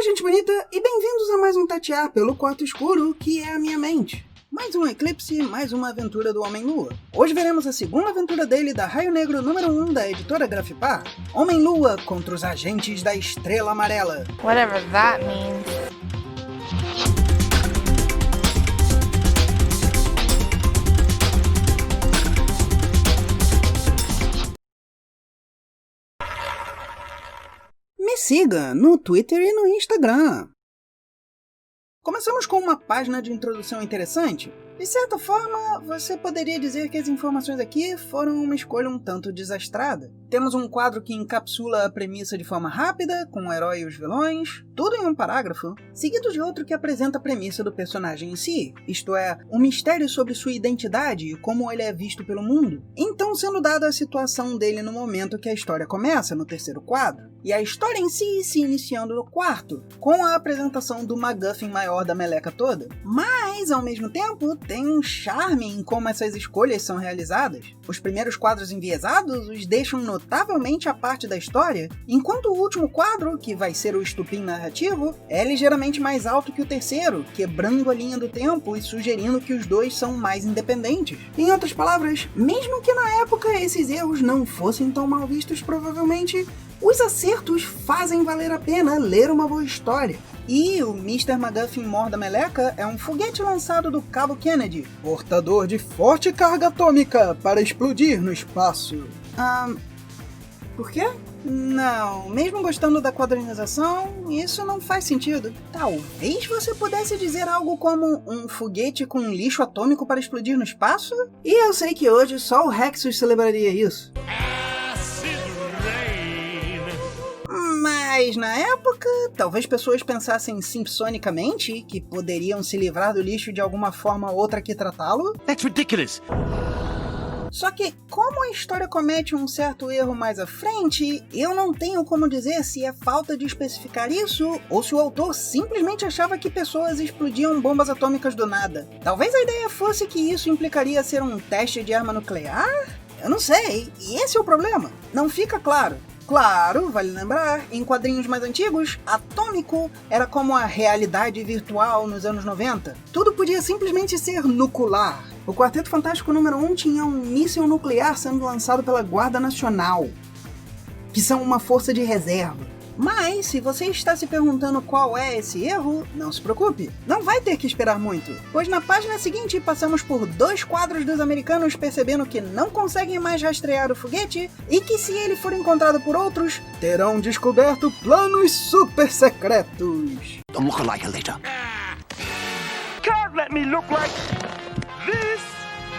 Oi, gente bonita, e bem-vindos a mais um tatear pelo quarto escuro, que é a minha mente. Mais um eclipse, mais uma aventura do Homem-Lua. Hoje veremos a segunda aventura dele da Raio Negro número 1 da editora Grafipar. Homem-Lua contra os agentes da Estrela Amarela. Whatever that means. Me siga no Twitter e no Instagram. Começamos com uma página de introdução interessante. De certa forma, você poderia dizer que as informações aqui foram uma escolha um tanto desastrada. Temos um quadro que encapsula a premissa de forma rápida, com o herói e os vilões, tudo em um parágrafo, seguido de outro que apresenta a premissa do personagem em si, isto é, um mistério sobre sua identidade e como ele é visto pelo mundo. Então, sendo dada a situação dele no momento que a história começa, no terceiro quadro, e a história em si se iniciando no quarto, com a apresentação do MacGuffin maior da meleca toda. Mas, ao mesmo tempo, tem um charme em como essas escolhas são realizadas. Os primeiros quadros enviesados os deixam notavelmente à parte da história, enquanto o último quadro, que vai ser o estupim narrativo, é ligeiramente mais alto que o terceiro, quebrando a linha do tempo e sugerindo que os dois são mais independentes. Em outras palavras, mesmo que na época esses erros não fossem tão mal vistos, provavelmente, os acertos fazem valer a pena ler uma boa história. E o Mr. MacGuffin Mor da Meleca é um foguete lançado do Cabo Kennedy, portador de forte carga atômica para explodir no espaço. Por quê? Não, mesmo gostando da quadrinização, isso não faz sentido. Talvez você pudesse dizer algo como um foguete com lixo atômico para explodir no espaço? E eu sei que hoje só o Rexus celebraria isso. Mas na época, talvez pessoas pensassem simpsonicamente que poderiam se livrar do lixo de alguma forma ou outra que tratá-lo. That's ridiculous! Só que, como a história comete um certo erro mais à frente, eu não tenho como dizer se é falta de especificar isso ou se o autor simplesmente achava que pessoas explodiam bombas atômicas do nada. Talvez a ideia fosse que isso implicaria ser um teste de arma nuclear? Eu não sei, e esse é o problema. Não fica claro. Claro, vale lembrar, em quadrinhos mais antigos, atômico era como a realidade virtual nos anos 90. Tudo podia simplesmente ser nuclear. O Quarteto Fantástico número 1 tinha um míssil nuclear sendo lançado pela Guarda Nacional, que são uma força de reserva. Mas, se você está se perguntando qual é esse erro, não se preocupe, não vai ter que esperar muito, pois na página seguinte passamos por 2 quadros dos americanos percebendo que não conseguem mais rastrear o foguete e que se ele for encontrado por outros, terão descoberto planos super secretos. Don't look alike later. Can't let me look like this!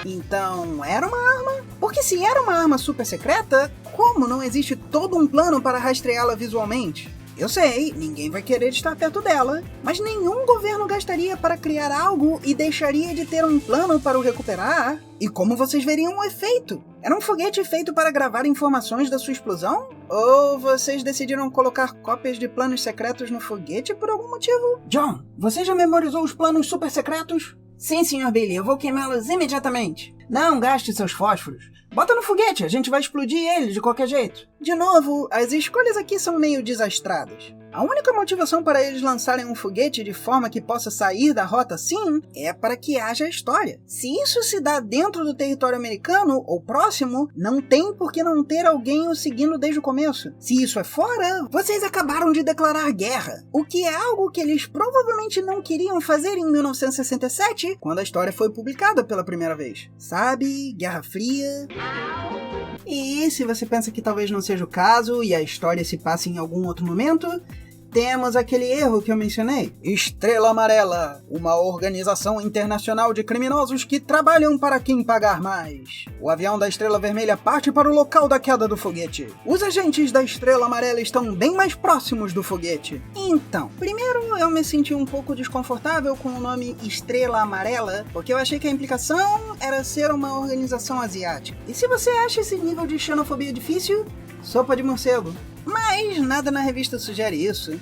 Então, era uma arma? Porque se era uma arma super secreta, como não existe todo um plano para rastreá-la visualmente? Eu sei, ninguém vai querer estar perto dela, mas nenhum governo gastaria para criar algo e deixaria de ter um plano para o recuperar. E como vocês veriam o efeito? Era um foguete feito para gravar informações da sua explosão? Ou vocês decidiram colocar cópias de planos secretos no foguete por algum motivo? John, você já memorizou os planos super secretos? Sim, Sr. Billy, eu vou queimá-los imediatamente. Não gaste seus fósforos. Bota no foguete, a gente vai explodir ele de qualquer jeito. De novo, as escolhas aqui são meio desastradas. A única motivação para eles lançarem um foguete de forma que possa sair da rota assim é para que haja história. Se isso se dá dentro do território americano ou próximo, não tem por que não ter alguém o seguindo desde o começo. Se isso é fora, vocês acabaram de declarar guerra, o que é algo que eles provavelmente não queriam fazer em 1967, quando a história foi publicada pela primeira vez. Sabe, Guerra Fria... E se você pensa que talvez não seja o caso e a história se passe em algum outro momento, temos aquele erro que eu mencionei. Estrela Amarela, uma organização internacional de criminosos que trabalham para quem pagar mais. O avião da Estrela Vermelha parte para o local da queda do foguete. Os agentes da Estrela Amarela estão bem mais próximos do foguete. Então, primeiro eu me senti um pouco desconfortável com o nome Estrela Amarela, porque eu achei que a implicação era ser uma organização asiática. E se você acha esse nível de xenofobia difícil, sopa de morcego. Mas nada na revista sugere isso.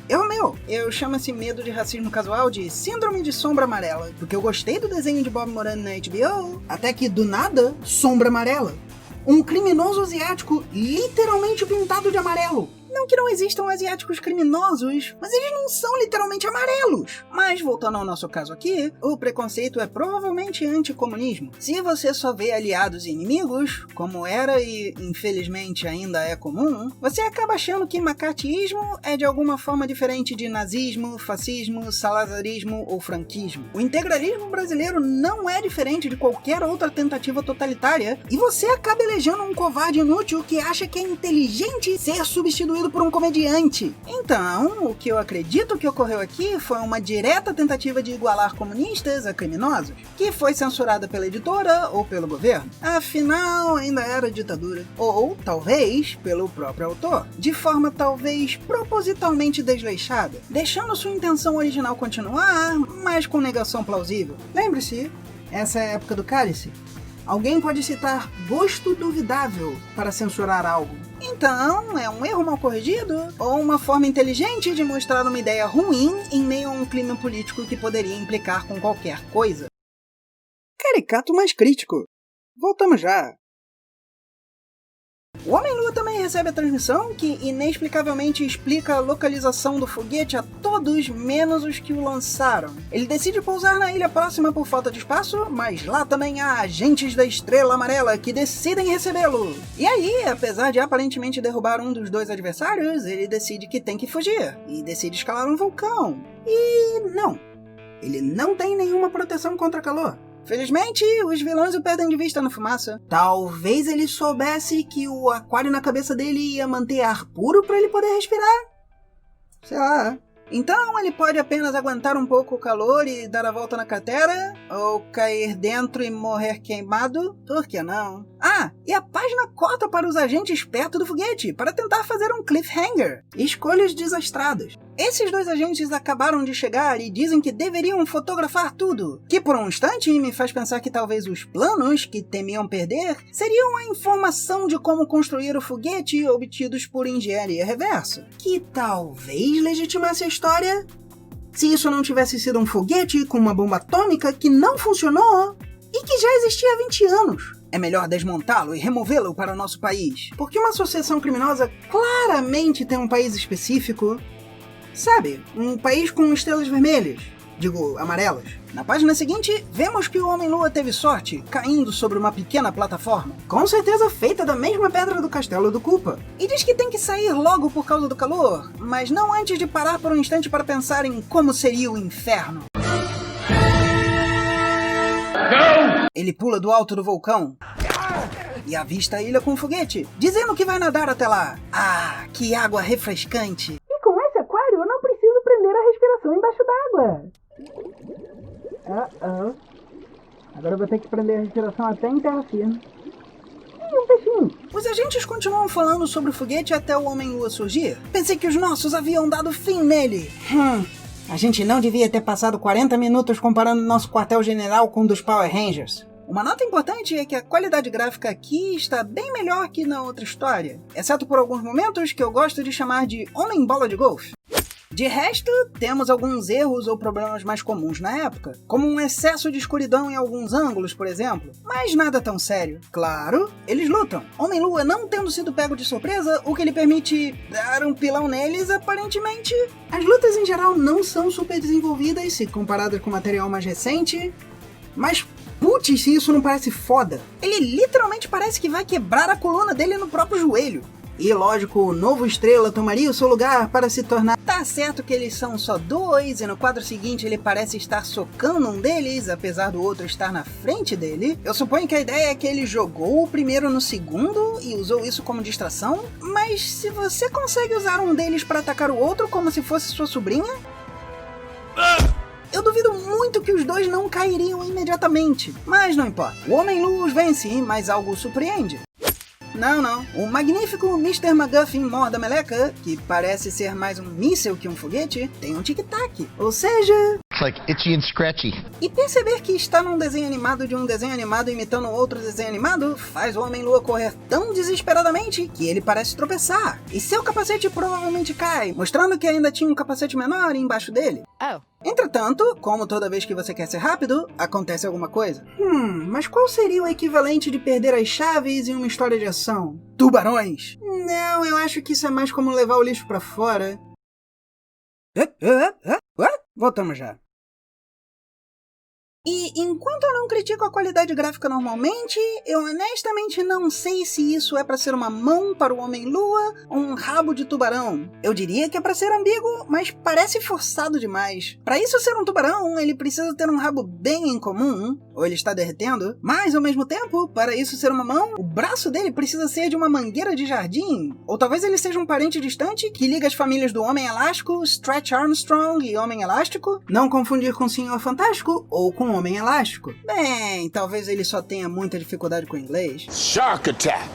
Eu chamo esse medo de racismo casual de síndrome de sombra amarela, porque eu gostei do desenho de Bob Moran na HBO, até que do nada, sombra amarela. Um criminoso asiático literalmente pintado de amarelo. Não que não existam asiáticos criminosos, mas eles não são literalmente amarelos. Mas voltando ao nosso caso aqui, o preconceito é provavelmente anticomunismo. Se você só vê aliados e inimigos, como era e infelizmente ainda é comum, você acaba achando que macartismo é de alguma forma diferente de nazismo, fascismo, salazarismo ou franquismo. O integralismo brasileiro não é diferente de qualquer outra tentativa totalitária, e você acaba elegendo um covarde inútil que acha que é inteligente ser substituído por um comediante. Então, o que eu acredito que ocorreu aqui foi uma direta tentativa de igualar comunistas a criminosos, que foi censurada pela editora ou pelo governo. Afinal, ainda era ditadura. Ou, talvez, pelo próprio autor, de forma talvez propositalmente desleixada, deixando sua intenção original continuar, mas com negação plausível. Lembre-se, essa é a época do cálice. Alguém pode citar gosto duvidável para censurar algo. Então, é um erro mal corrigido ou uma forma inteligente de mostrar uma ideia ruim em meio a um clima político que poderia implicar com qualquer coisa? Caricato mais crítico. Voltamos já. O Homem-Lua também recebe a transmissão que inexplicavelmente explica a localização do foguete a todos menos os que o lançaram. Ele decide pousar na ilha próxima por falta de espaço, mas lá também há agentes da Estrela Amarela que decidem recebê-lo. E aí, apesar de aparentemente derrubar um dos dois adversários, ele decide que tem que fugir e decide escalar um vulcão. E não, ele não tem nenhuma proteção contra calor. Felizmente, os vilões o perdem de vista na fumaça. Talvez ele soubesse que o aquário na cabeça dele ia manter ar puro para ele poder respirar. Sei lá. Então ele pode apenas aguentar um pouco o calor e dar a volta na cratera, ou cair dentro e morrer queimado, por que não? Ah, e a página corta para os agentes perto do foguete, para tentar fazer um cliffhanger. Escolhas desastradas. Esses dois agentes acabaram de chegar e dizem que deveriam fotografar tudo, que por um instante me faz pensar que talvez os planos que temiam perder seriam a informação de como construir o foguete obtidos por engenharia reversa, que talvez legitimasse a história se isso não tivesse sido um foguete com uma bomba atômica que não funcionou e que já existia há 20 anos. É melhor desmontá-lo e removê-lo para o nosso país, porque uma associação criminosa claramente tem um país específico. Sabe, um país com estrelas vermelhas, digo, amarelas. Na página seguinte, vemos que o Homem-Lua teve sorte, caindo sobre uma pequena plataforma, com certeza feita da mesma pedra do castelo do Koopa. E diz que tem que sair logo por causa do calor, mas não antes de parar por um instante para pensar em como seria o inferno. Ele pula do alto do vulcão e avista a ilha com um foguete, dizendo que vai nadar até lá. Ah, que água refrescante! Eu não preciso prender a respiração embaixo d'água. Agora eu vou ter que prender a respiração até em terra firme. E um peixinho. Os agentes continuam falando sobre o foguete até o Homem-Lua surgir. Pensei que os nossos haviam dado fim nele. A gente não devia ter passado 40 minutos comparando nosso quartel-general com o dos Power Rangers. Uma nota importante é que a qualidade gráfica aqui está bem melhor que na outra história, exceto por alguns momentos que eu gosto de chamar de Homem-Bola de Golfe. De resto, temos alguns erros ou problemas mais comuns na época, como um excesso de escuridão em alguns ângulos, por exemplo, mas nada tão sério. Claro, eles lutam. Homem-Lua não tendo sido pego de surpresa, o que lhe permite dar um pilão neles, aparentemente. As lutas em geral não são super desenvolvidas se comparadas com material mais recente, mas putz, se isso não parece foda. Ele literalmente parece que vai quebrar a coluna dele no próprio joelho. E lógico, o novo Estrela tomaria o seu lugar para se tornar... Tá certo que eles são só dois, e no quadro seguinte ele parece estar socando um deles, apesar do outro estar na frente dele. Eu suponho que a ideia é que ele jogou o primeiro no segundo e usou isso como distração, mas se você consegue usar um deles para atacar o outro como se fosse sua sobrinha... Eu duvido muito que os dois não cairiam imediatamente, mas não importa. O Homem-Lua os vence, mas algo o surpreende. Não. O magnífico Mr. McGuffin Morda Meleca, que parece ser mais um míssil que um foguete, tem um tic-tac. Ou seja... It's like itchy and scratchy. E perceber que está num desenho animado de um desenho animado imitando outro desenho animado faz o Homem-Lua correr tão desesperadamente que ele parece tropeçar. E seu capacete provavelmente cai, mostrando que ainda tinha um capacete menor embaixo dele. Oh. Entretanto, como toda vez que você quer ser rápido, acontece alguma coisa. Mas qual seria o equivalente de perder as chaves em uma história de ação? Tubarões? Não, eu acho que isso é mais como levar o lixo pra fora. Voltamos já. E enquanto eu não critico a qualidade gráfica normalmente, eu honestamente não sei se isso é pra ser uma mão para o Homem-Lua ou um rabo de tubarão. Eu diria que é pra ser ambíguo, mas parece forçado demais. Pra isso ser um tubarão, ele precisa ter um rabo bem incomum, ou ele está derretendo, mas ao mesmo tempo, para isso ser uma mão, o braço dele precisa ser de uma mangueira de jardim, ou talvez ele seja um parente distante que liga as famílias do Homem Elástico, Stretch Armstrong e Homem Elástico, não confundir com o Senhor Fantástico ou com Homem Elástico? Bem, talvez ele só tenha muita dificuldade com o inglês. Shark attack!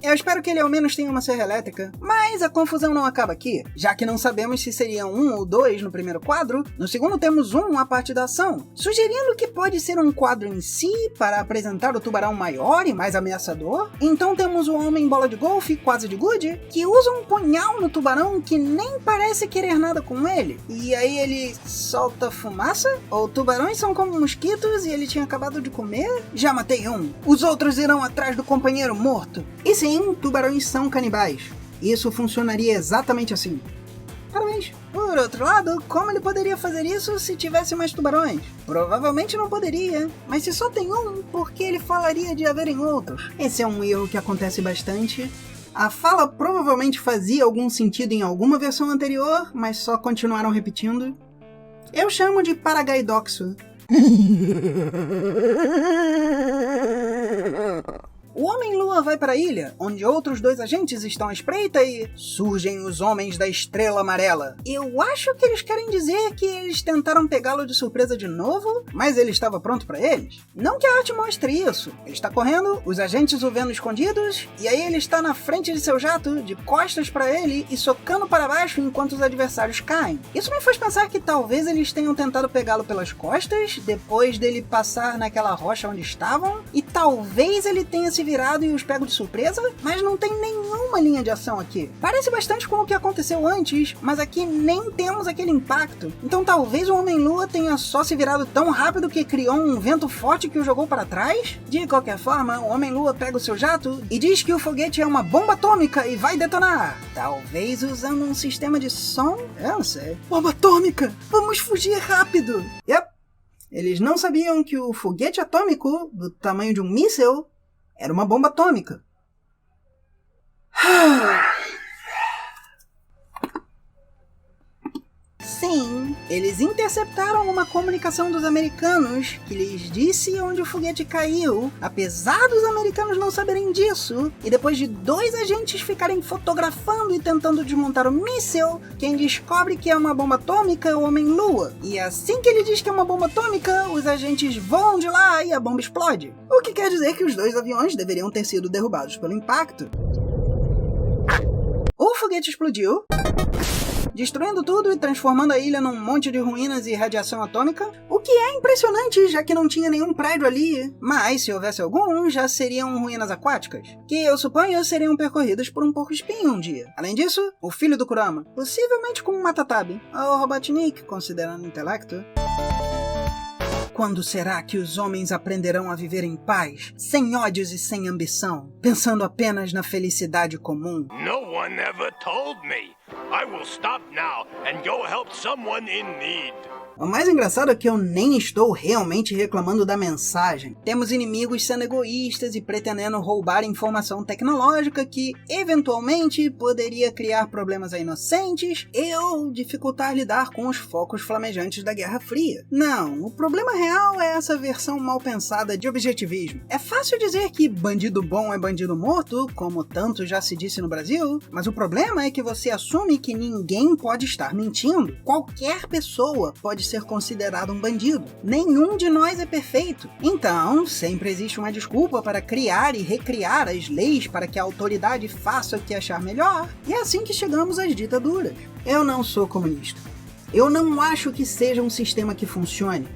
Eu espero que ele ao menos tenha uma serra elétrica, mas a confusão não acaba aqui, já que não sabemos se seriam 1 ou 2 no primeiro quadro, no segundo temos 1 a parte da ação, sugerindo que pode ser um quadro em si para apresentar o tubarão maior e mais ameaçador. Então temos o homem bola de golfe, quase de gude, que usa um punhal no tubarão que nem parece querer nada com ele, e aí ele solta fumaça? Ou tubarões são como mosquitos e ele tinha acabado de comer? Já matei um, os outros irão atrás do companheiro morto. E sim, tubarões são canibais. Isso funcionaria exatamente assim. Parabéns. Por outro lado, como ele poderia fazer isso se tivesse mais tubarões? Provavelmente não poderia, mas se só tem um, por que ele falaria de haverem outros? Esse é um erro que acontece bastante. A fala provavelmente fazia algum sentido em alguma versão anterior, mas só continuaram repetindo. Eu chamo de paragaidoxo. O Homem-Lua vai para a ilha, onde outros 2 agentes estão à espreita e surgem os Homens da Estrela Amarela. Eu acho que eles querem dizer que eles tentaram pegá-lo de surpresa de novo, mas ele estava pronto para eles. Não que a arte mostre isso. Ele está correndo, os agentes o vendo escondidos, e aí ele está na frente de seu jato, de costas para ele e socando para baixo enquanto os adversários caem. Isso me faz pensar que talvez eles tenham tentado pegá-lo pelas costas, depois dele passar naquela rocha onde estavam, e talvez ele tenha se virado e os pego de surpresa, mas não tem nenhuma linha de ação aqui. Parece bastante com o que aconteceu antes, mas aqui nem temos aquele impacto. Então talvez o Homem-Lua tenha só se virado tão rápido que criou um vento forte que o jogou para trás? De qualquer forma, o Homem-Lua pega o seu jato e diz que o foguete é uma bomba atômica e vai detonar. Talvez usando um sistema de som? Eu não sei. Bomba atômica! Vamos fugir rápido! Yep. Eles não sabiam que o foguete atômico, do tamanho de um míssil, era uma bomba atômica. Sim, eles interceptaram uma comunicação dos americanos que lhes disse onde o foguete caiu, apesar dos americanos não saberem disso, e depois de 2 agentes ficarem fotografando e tentando desmontar o míssil, quem descobre que é uma bomba atômica é o Homem-Lua. E assim que ele diz que é uma bomba atômica, os agentes voam de lá e a bomba explode. O que quer dizer que os 2 aviões deveriam ter sido derrubados pelo impacto. O foguete explodiu, destruindo tudo e transformando a ilha num monte de ruínas e radiação atômica, o que é impressionante, já que não tinha nenhum prédio ali, mas se houvesse algum, já seriam ruínas aquáticas, que eu suponho seriam percorridas por um porco-espinho um dia. Além disso, o filho do Kurama, possivelmente com um Matatabi, ou Robotnik, considerando intelecto. Quando será que os homens aprenderão a viver em paz, sem ódios e sem ambição, pensando apenas na felicidade comum? No one ever told me. I will stop now and go help someone in need. O mais engraçado é que eu nem estou realmente reclamando da mensagem. Temos inimigos sendo egoístas e pretendendo roubar informação tecnológica que, eventualmente, poderia criar problemas a inocentes ou dificultar lidar com os focos flamejantes da Guerra Fria. Não, o problema real é essa versão mal pensada de objetivismo. É fácil dizer que bandido bom é bandido morto, como tanto já se disse no Brasil, mas o problema é que você assume que ninguém pode estar mentindo. Qualquer pessoa pode ser considerado um bandido. Nenhum de nós é perfeito. Então, sempre existe uma desculpa para criar e recriar as leis para que a autoridade faça o que achar melhor. E é assim que chegamos às ditaduras. Eu não sou comunista. Eu não acho que seja um sistema que funcione.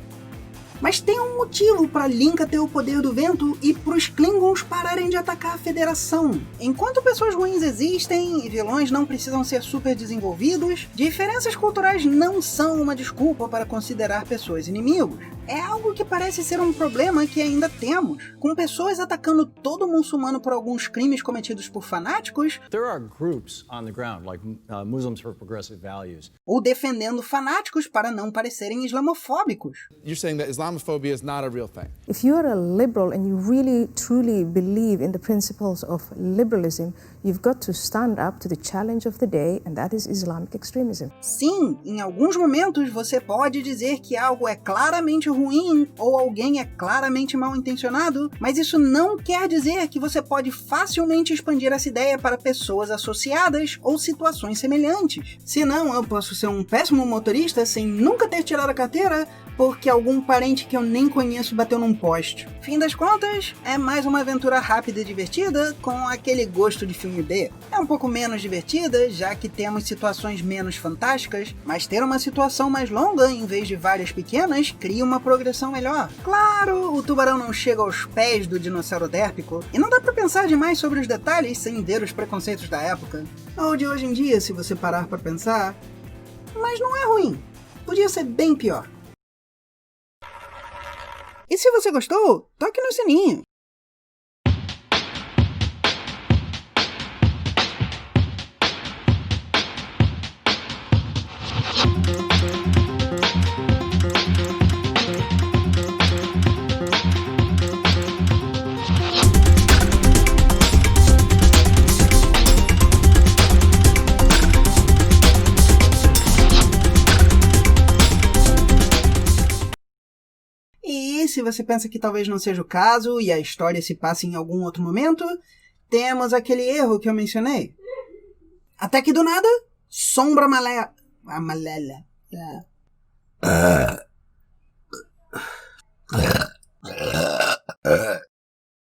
Mas tem um motivo para Linka ter o poder do vento e pros Klingons pararem de atacar a Federação. Enquanto pessoas ruins existem e vilões não precisam ser super desenvolvidos, diferenças culturais não são uma desculpa para considerar pessoas inimigos. É algo que parece ser um problema que ainda temos, com pessoas atacando todo muçulmano por alguns crimes cometidos por fanáticos, There are groups on the ground, like Muslims for Progressive Values. ou defendendo fanáticos para não parecerem islamofóbicos. You're saying that Islamophobia is not a real thing. If you are a liberal and you really truly believe in the principles of liberalism, you've got to stand up to the challenge of the day, and that is Islamic extremism. Sim, em alguns momentos você pode dizer que algo é claramente ruim ou alguém é claramente mal intencionado, mas isso não quer dizer que você pode facilmente expandir essa ideia para pessoas associadas ou situações semelhantes. Senão, eu posso ser um péssimo motorista sem nunca ter tirado a carteira porque algum parente que eu nem conheço bateu num poste. Fim das contas, é mais uma aventura rápida e divertida com aquele gosto de filme B. É um pouco menos divertida, já que temos situações menos fantásticas, mas ter uma situação mais longa em vez de várias pequenas cria uma progressão melhor. Claro, o tubarão não chega aos pés do dinossauro dérpico, e não dá pra pensar demais sobre os detalhes sem ver os preconceitos da época. Ou de hoje em dia, se você parar pra pensar. Mas não é ruim. Podia ser bem pior. E se você gostou, toque no sininho. E se você pensa que talvez não seja o caso e a história se passe em algum outro momento, temos aquele erro que eu mencionei. Até que do nada, sombra amarela.